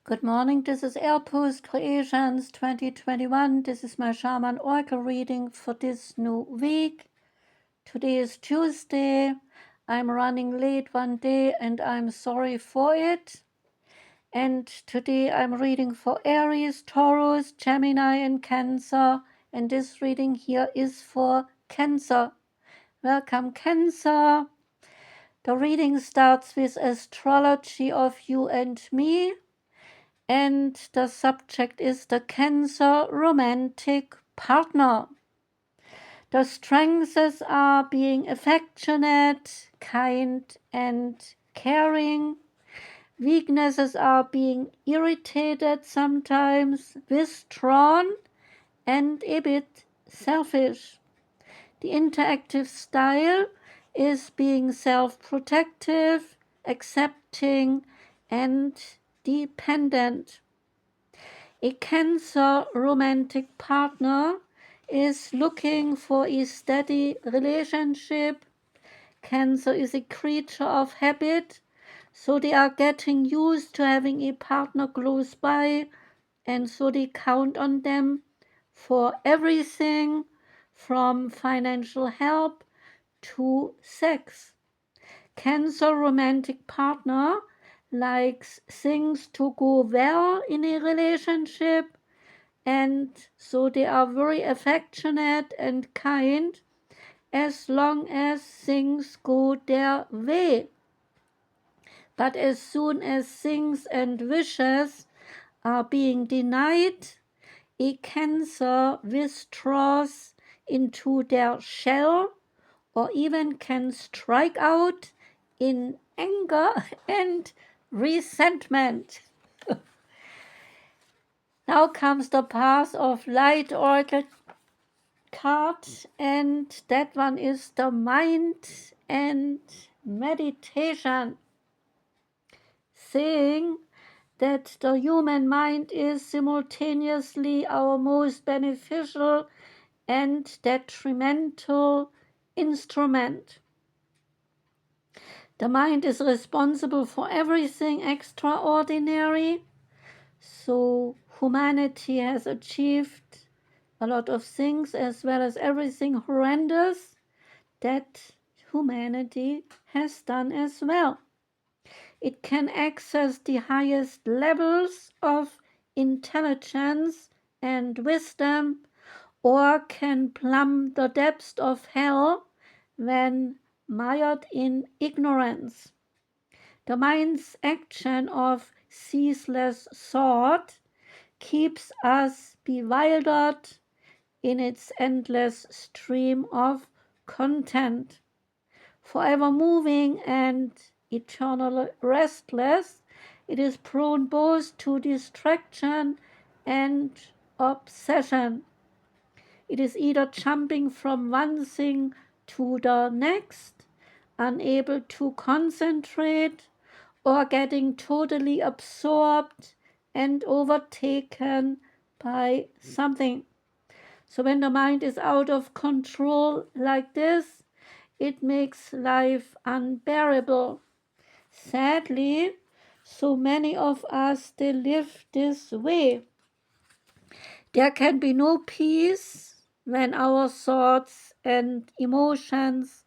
Good morning, this is Airpost Creations 2021. This is my Shaman Oracle reading for this new week. Today is Tuesday. I'm running late one day and I'm sorry for it. And today I'm reading for Aries, Taurus, Gemini and Cancer. And this reading here is for Cancer. Welcome, Cancer. The reading starts with Astrology of you and me. And the subject is the Cancer romantic partner. The strengths are being affectionate, kind, and caring. Weaknesses are being irritated sometimes, withdrawn, and a bit selfish. The interactive style is being self-protective, accepting, and dependent. A Cancer romantic partner is looking for a steady relationship. Cancer is a creature of habit, so they are getting used to having a partner close by, and so they count on them for everything from financial help to sex. Cancer romantic partner likes things to go well in a relationship, and so they are very affectionate and kind as long as things go their way. But as soon as things and wishes are being denied, a Cancer withdraws into their shell or even can strike out in anger and resentment. Now comes the path of light oracle card, and that one is the mind and meditation, saying that the human mind is simultaneously our most beneficial and detrimental instrument. The mind is responsible for everything extraordinary, so humanity has achieved a lot of things as well as everything horrendous that humanity has done as well. It can access the highest levels of intelligence and wisdom, or can plumb the depths of hell when mired in ignorance. The mind's action of ceaseless thought keeps us bewildered in its endless stream of content. Forever moving and eternally restless, it is prone both to distraction and obsession. It is either jumping from one thing to the next, unable to concentrate, or getting totally absorbed and overtaken by something. So when the mind is out of control like this, it makes life unbearable. Sadly, so many of us still live this way. There can be no peace when our thoughts and emotions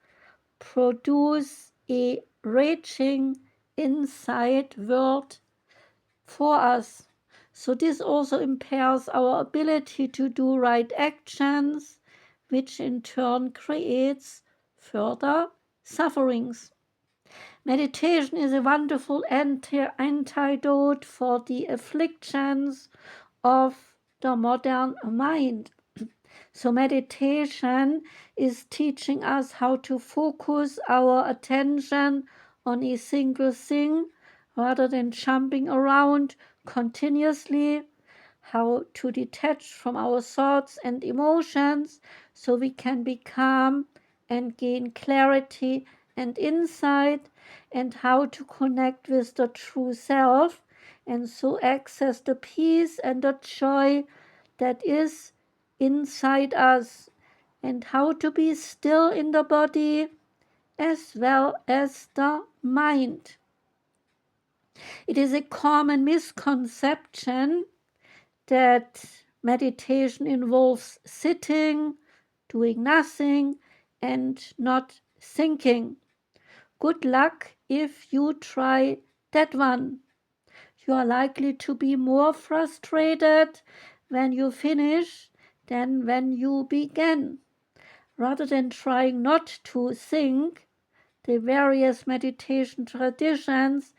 produce a raging inside world for us. So this also impairs our ability to do right actions, which in turn creates further sufferings. Meditation is a wonderful antidote for the afflictions of the modern mind. So meditation is teaching us how to focus our attention on a single thing rather than jumping around continuously, how to detach from our thoughts and emotions so we can be calm and gain clarity and insight, and how to connect with the true self and so access the peace and the joy that is inside us, and how to be still in the body as well as the mind. It is a common misconception that meditation involves sitting, doing nothing, and not thinking. Good luck if you try that one. You are likely to be more frustrated when you finish than when you begin. Rather than trying not to think, the various meditation traditions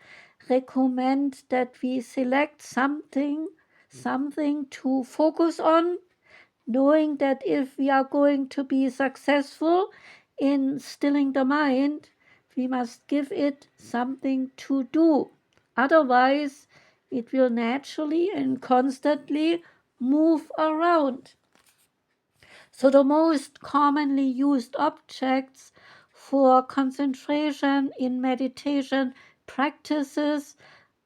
recommend that we select something to focus on, knowing that if we are going to be successful in stilling the mind, we must give it something to do. Otherwise, it will naturally and constantly move around. So the most commonly used objects for concentration in meditation practices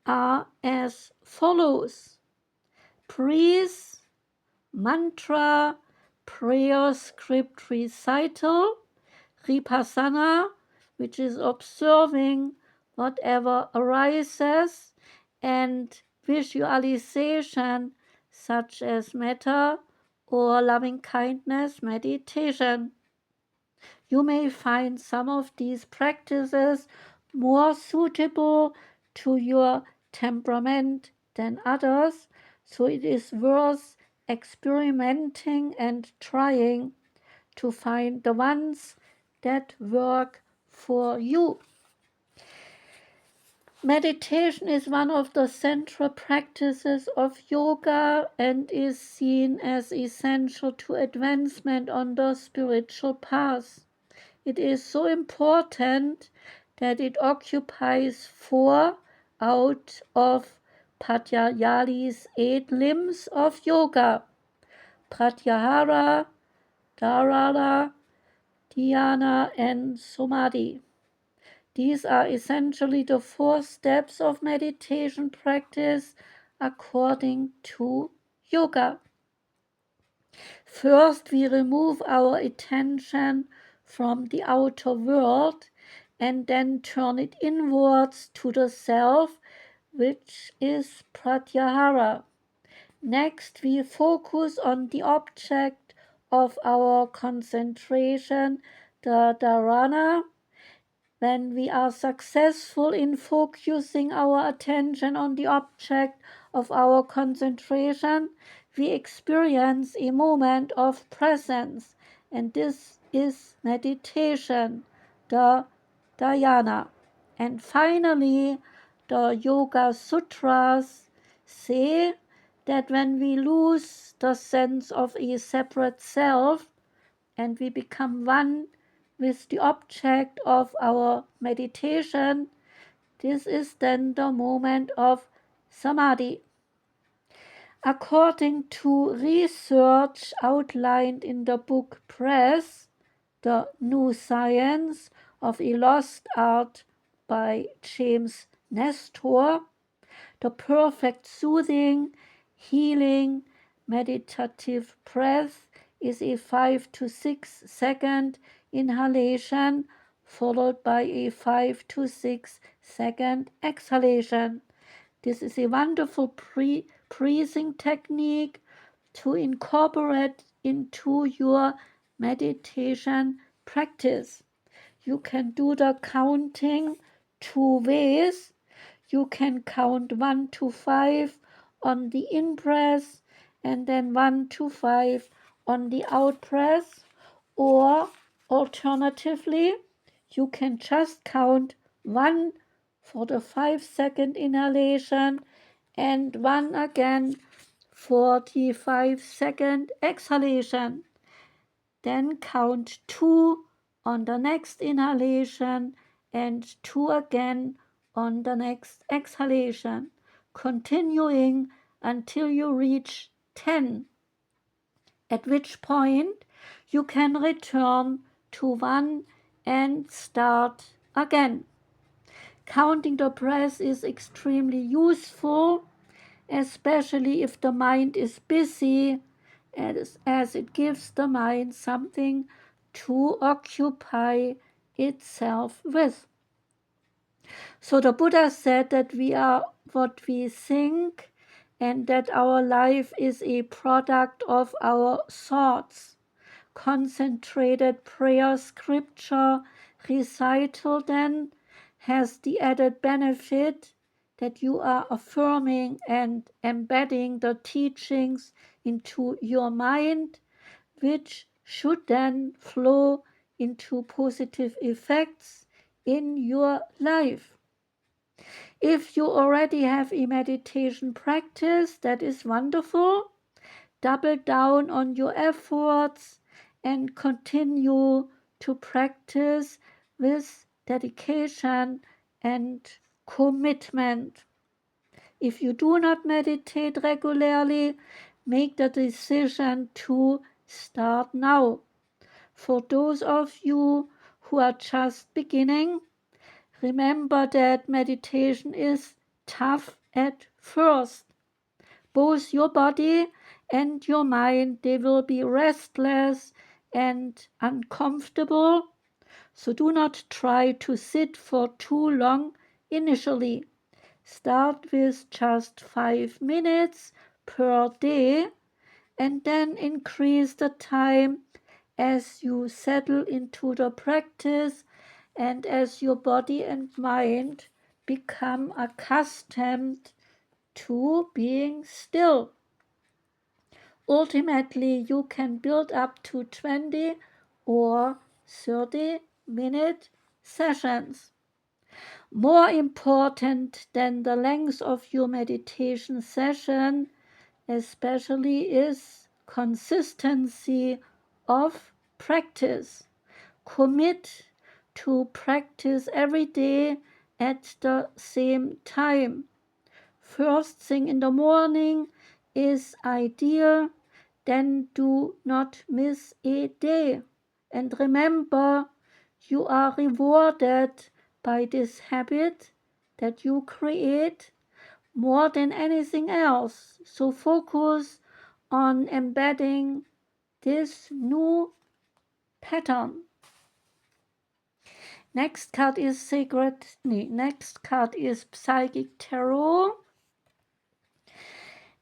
are as follows: breeze, mantra, prayer script recital, vipassana, which is observing whatever arises, and visualization, such as metta or loving kindness meditation. You may find some of these practices more suitable to your temperament than others, so it is worth experimenting and trying to find the ones that work for you. Meditation is one of the central practices of yoga and is seen as essential to advancement on the spiritual path. It is so important that it occupies 4 out of Patanjali's 8 limbs of yoga: Pratyahara, Dharana, Dhyana, and Samadhi. These are essentially the 4 steps of meditation practice according to yoga. First, we remove our attention from the outer world and then turn it inwards to the self, which is pratyahara. Next, we focus on the object of our concentration, the dharana. When we are successful in focusing our attention on the object of our concentration, we experience a moment of presence, and this is meditation, the dhyana. And finally, the Yoga Sutras say that when we lose the sense of a separate self and we become one with the object of our meditation, this is then the moment of samadhi. According to research outlined in the book Press, The New Science of a Lost Art by James Nestor, the perfect soothing, healing, meditative breath is a 5 to 6 second inhalation followed by a 5 to 6 second exhalation. This is a wonderful breathing technique to incorporate into your meditation practice. You can do the counting 2 ways. You can count 1 to 5 on the in breath and then 1 to 5 on the out breath, or alternatively, you can just count 1 for the 5-second inhalation and 1 again for the 5-second exhalation. Then count 2 on the next inhalation and 2 again on the next exhalation, continuing until you reach 10, at which point you can return to 1 and start again. Counting the breath is extremely useful, especially if the mind is busy, as it gives the mind something to occupy itself with. So the Buddha said that we are what we think and that our life is a product of our thoughts. Concentrated prayer scripture recital then has the added benefit that you are affirming and embedding the teachings into your mind, which should then flow into positive effects in your life. If you already have a meditation practice, that is wonderful. Double down on your efforts and continue to practice with dedication and commitment. If you do not meditate regularly, make the decision to start now. For those of you who are just beginning, remember that meditation is tough at first. Both your body and your mind, they will be restless and uncomfortable. So do not try to sit for too long initially. Start with just 5 minutes per day and then increase the time as you settle into the practice and as your body and mind become accustomed to being still. Ultimately, you can build up to 20 or 30-minute sessions. More important than the length of your meditation session, especially, is consistency of practice. Commit to practice every day at the same time. First thing in the morning is ideal, then do not miss a day. And remember, you are rewarded by this habit that you create more than anything else. So focus on embedding this new pattern. Next card is Psychic Tarot.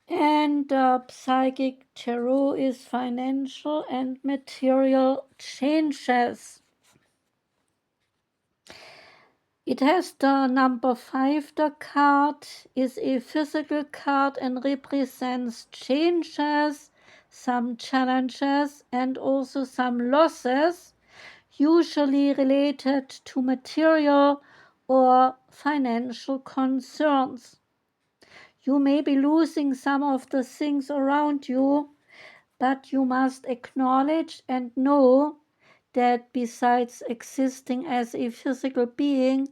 And Psychic Tarot is financial and material changes. It has the number 5. The card is a physical card and represents changes, some challenges, and also some losses, usually related to material or financial concerns. You may be losing some of the things around you, but you must acknowledge and know that besides existing as a physical being,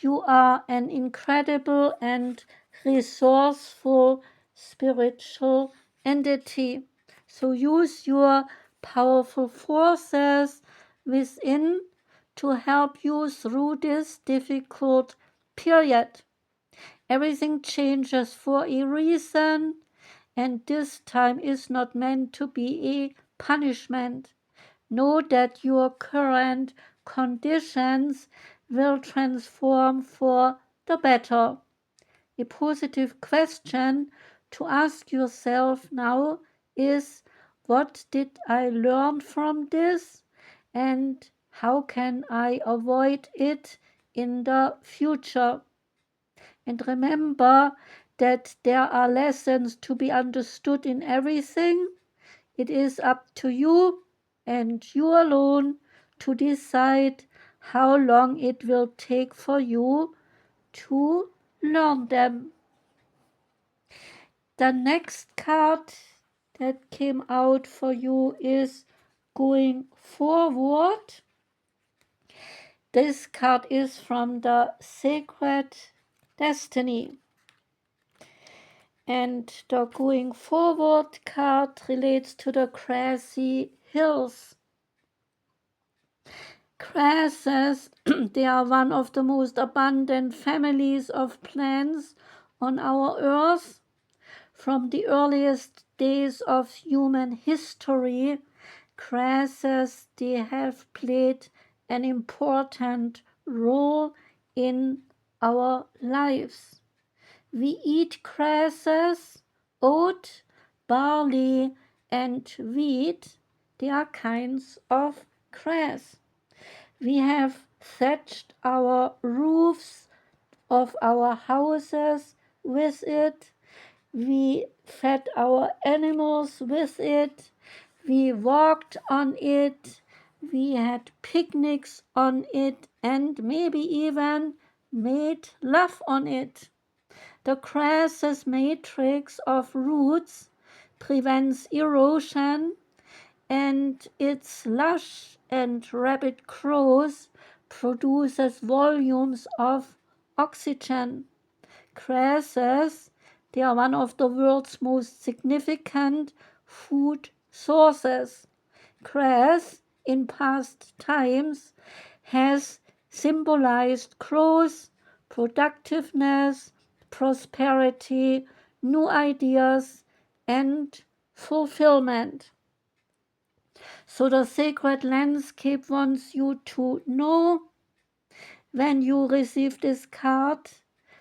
you are an incredible and resourceful spiritual entity. So use your powerful forces within to help you through this difficult period. Everything changes for a reason, and this time is not meant to be a punishment. Know that your current conditions will transform for the better. A positive question to ask yourself now is, what did I learn from this, and how can I avoid it in the future? And remember that there are lessons to be understood in everything. It is up to you and you alone to decide how long it will take for you to learn them. The next card that came out for you is Going Forward. This card is from the Sacred Destiny. And the Going Forward card relates to the grassy hills. Grasses, they are one of the most abundant families of plants on our earth. From the earliest days of human history, grasses, they have played an important role in our lives. We eat grasses, oat, barley, and wheat. They are kinds of grass. We have thatched our roofs of our houses with it. We fed our animals with it. We walked on it. We had picnics on it and maybe even made love on it. The grass's matrix of roots prevents erosion, and its lush and rapid growth produces volumes of oxygen. Grasses, they are one of the world's most significant food sources. Grass, in past times, has symbolized growth, productiveness, prosperity, new ideas, and fulfillment. So the sacred landscape wants you to know, when you receive this card,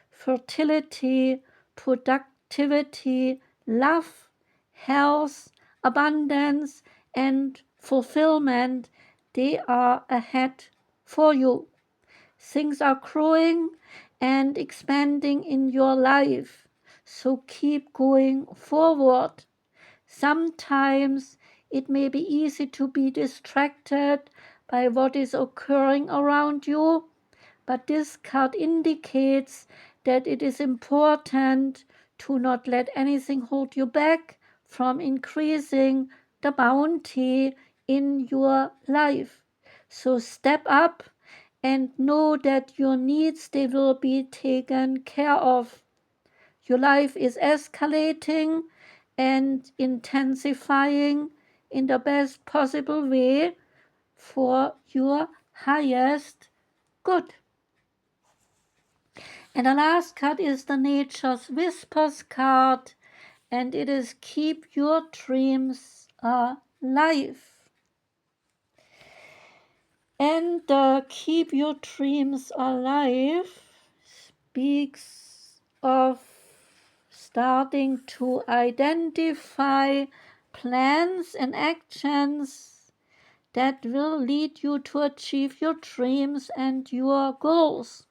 fertility, productivity, love, health, abundance, and fulfillment, they are ahead for you. Things are growing and expanding in your life, so keep going forward. Sometimes it may be easy to be distracted by what is occurring around you, but this card indicates that it is important to not let anything hold you back from increasing the bounty in your life. So step up and know that your needs, they will be taken care of. Your life is escalating and intensifying in the best possible way for your highest good. And the last card is the Nature's Whispers card, and it is Keep Your Dreams Alive. And the Keep Your Dreams Alive speaks of starting to identify plans and actions that will lead you to achieve your dreams and your goals.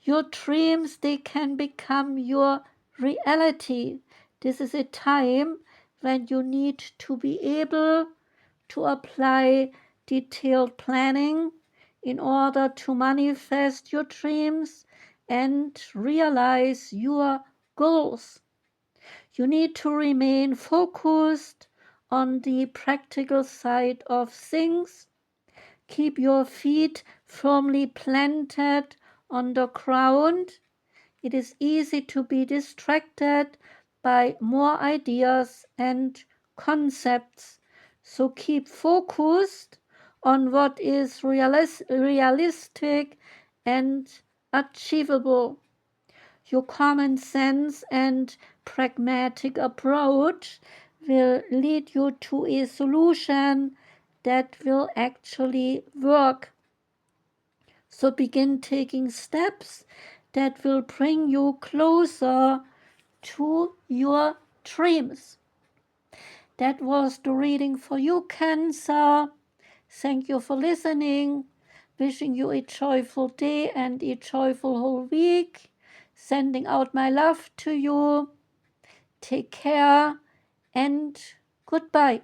Your dreams, they can become your reality. This is a time when you need to be able to apply detailed planning in order to manifest your dreams and realize your goals. You need to remain focused on the practical side of things. Keep your feet firmly planted on the ground. It is easy to be distracted by more ideas and concepts. So keep focused on what is realistic and achievable. Your common sense and pragmatic approach will lead you to a solution that will actually work. So begin taking steps that will bring you closer to your dreams. That was the reading for you, Cancer. Thank you for listening. Wishing you a joyful day and a joyful whole week. Sending out my love to you. Take care and goodbye.